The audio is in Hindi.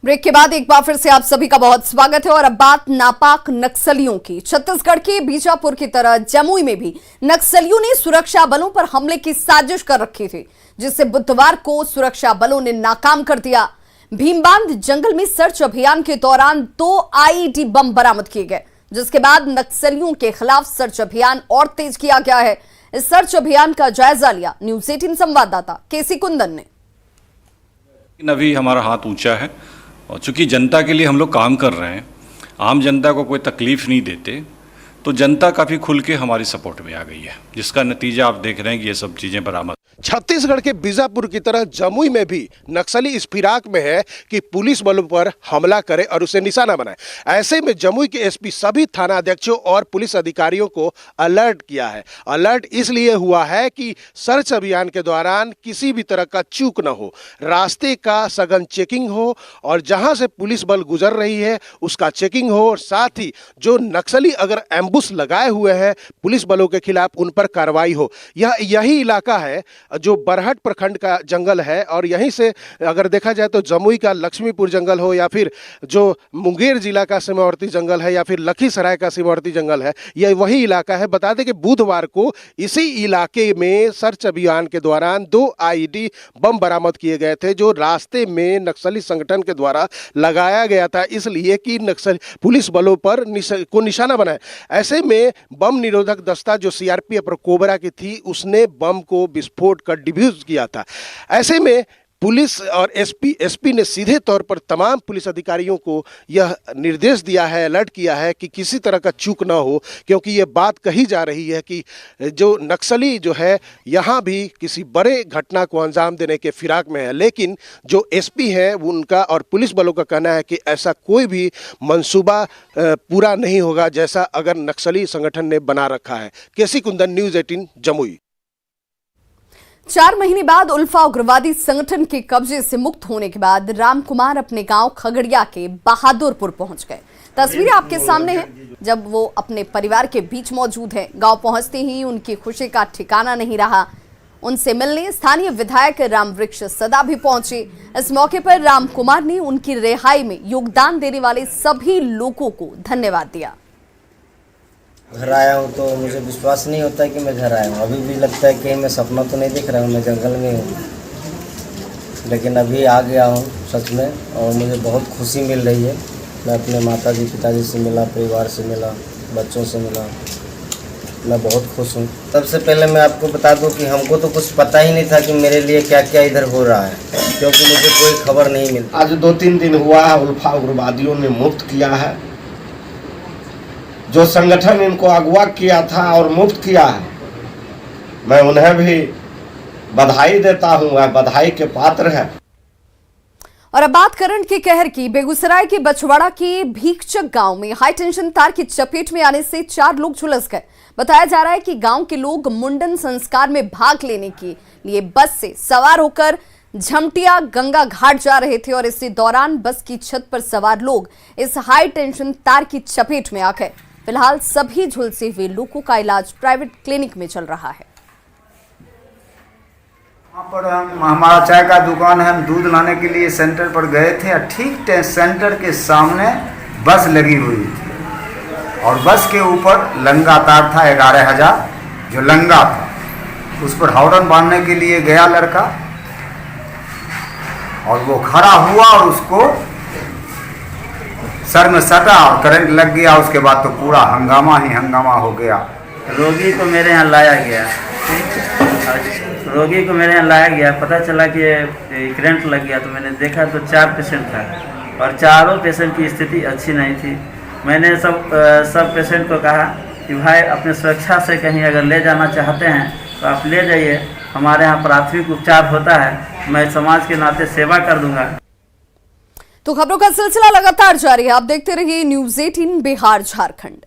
ब्रेक के बाद एक बार फिर से आप सभी का बहुत स्वागत है और अब बात नापाक नक्सलियों की। छत्तीसगढ़ के बीजापुर की तरह जमुई में भी नक्सलियों ने सुरक्षा बलों पर हमले की साजिश कर रखी थी, जिसे बुधवार को सुरक्षा बलों ने नाकाम कर दिया। भीमबांध जंगल में सर्च अभियान के दौरान 2 आईईडी बम बरामद किए गए, जिसके बाद नक्सलियों के खिलाफ सर्च अभियान और तेज किया गया है। इस सर्च अभियान का जायजा लिया न्यूज़ 18 संवाददाता केसी कुंदन ने। अभी हमारा हाथ ऊंचा है और चूंकि जनता के लिए हम लोग काम कर रहे हैं, आम जनता को कोई तकलीफ नहीं देते, तो जनता काफ़ी खुल के हमारी सपोर्ट में आ गई है, जिसका नतीजा आप देख रहे हैं कि ये सब चीज़ें बरामद। छत्तीसगढ़ के बीजापुर की तरह जमुई में भी नक्सली इस फिराक में है कि पुलिस बलों पर हमला करे और उसे निशाना बनाए। ऐसे में जमुई के एसपी सभी थाना अध्यक्षों और पुलिस अधिकारियों को अलर्ट किया है। अलर्ट इसलिए हुआ है कि सर्च अभियान के दौरान किसी भी तरह का चूक न हो, रास्ते का सघन चेकिंग हो और जहां से पुलिस बल गुजर रही है उसका चेकिंग हो, और साथ ही जो नक्सली अगर एम्बुश लगाए हुए हैं पुलिस बलों के खिलाफ उन पर कार्रवाई हो। यही इलाका है जो बरहट प्रखंड का जंगल है, और यहीं से अगर देखा जाए तो जमुई का लक्ष्मीपुर जंगल हो या फिर जो मुंगेर जिला का सीमावर्ती जंगल है या फिर लखीसराय का सीमावर्ती जंगल है, यह वही इलाका है। बता दें कि बुधवार को इसी इलाके में सर्च अभियान के दौरान 2 आईईडी बम बरामद किए गए थे, जो रास्ते में नक्सली संगठन के द्वारा लगाया गया था, इसलिए कि नक्सल पुलिस बलों पर को निशाना बनाए। ऐसे में बम निरोधक दस्ता जो सीआरपीएफ और कोबरा की थी, उसने बम को विस्फोट कर डिफ्यूज किया था। ऐसे में पुलिस और एसपी ने सीधे तौर पर तमाम पुलिस अधिकारियों को यह निर्देश दिया है, अलर्ट किया है कि किसी तरह का चूक ना हो, क्योंकि यह बात कही जा रही है कि जो नक्सली जो है यहाँ भी किसी बड़े घटना को अंजाम देने के फिराक में है। लेकिन जो एसपी है उनका और पुलिस बलों का कहना है कि ऐसा कोई भी मंसूबा पूरा नहीं होगा जैसा अगर नक्सली संगठन ने बना रखा है। केसी कुंदन, न्यूज़ 18 जमुई। 4 महीने बाद उल्फा उग्रवादी संगठन के कब्जे से मुक्त होने के बाद राम कुमार अपने गांव खगड़िया के बहादुरपुर पहुंच गए। तस्वीरें आपके सामने हैं जब वो अपने परिवार के बीच मौजूद हैं। गांव पहुंचते ही उनकी खुशी का ठिकाना नहीं रहा। उनसे मिलने स्थानीय विधायक रामवृक्ष सदा भी पहुंचे। इस मौके पर राम कुमार ने उनकी रिहाई में योगदान देने वाले सभी लोगों को धन्यवाद दिया। घर आया हूँ तो मुझे विश्वास नहीं होता है कि मैं घर आया हूँ। अभी भी लगता है कि मैं सपना तो नहीं देख रहा हूँ, मैं जंगल में हूँ, लेकिन अभी आ गया हूँ सच में, और मुझे बहुत खुशी मिल रही है। मैं अपने माताजी पिताजी से मिला, परिवार से मिला, बच्चों से मिला, मैं बहुत खुश हूँ। सबसे पहले मैं आपको बता दूँ कि हमको तो कुछ पता ही नहीं था कि मेरे लिए क्या क्या इधर हो रहा है, क्योंकि मुझे कोई खबर नहीं मिलती। आज 2-3 दिन हुआ है, उल्फा उग्रवादियों ने मुक्त किया है। जो संगठन इनको अगवा किया था और मुक्त किया है, मैं उन्हें भी बधाई देता हूं, वह बधाई के पात्र है। और अब बात करंट के कहर की। बेगूसराय के बछवाड़ा के भीखचक गांव में हाई टेंशन तार की चपेट में आने से 4 लोग झुलस गए। बताया जा रहा है कि गांव के लोग मुंडन संस्कार में भाग लेने के लिए बस से सवार होकर झमटिया गंगा घाट जा रहे थे, और इसी दौरान बस की छत पर सवार लोग इस हाई टेंशन तार की चपेट में आ गए। फिलहाल सभी झुलसे हुए लोगों का इलाज प्राइवेट क्लिनिक में चल रहा है। वहाँ पर हमारा चाय का दुकान है, हम दूध लाने के लिए सेंटर पर गए थे। ठीक सेंटर के सामने बस लगी हुई थी और बस के ऊपर लंगा तार था 11,000 जो लंगा था, उस पर हॉर्न बांधने के लिए गया लड़का और वो खड़ा हुआ और उसको सर में सटा और करंट लग गया। उसके बाद तो पूरा हंगामा ही हंगामा हो गया। रोगी को मेरे यहाँ लाया गया, पता चला कि करंट लग गया, तो मैंने देखा तो 4 पेशेंट था और चारों पेशेंट की स्थिति अच्छी नहीं थी। मैंने सब पेशेंट को कहा कि भाई अपने सुरक्षा से कहीं अगर ले जाना चाहते हैं तो आप ले जाइए, हमारे यहाँ प्राथमिक उपचार होता है, मैं समाज के नाते सेवा कर दूंगा। तो खबरों का सिलसिला लगातार जारी है। आप देखते रहिए न्यूज़ 18 बिहार झारखंड।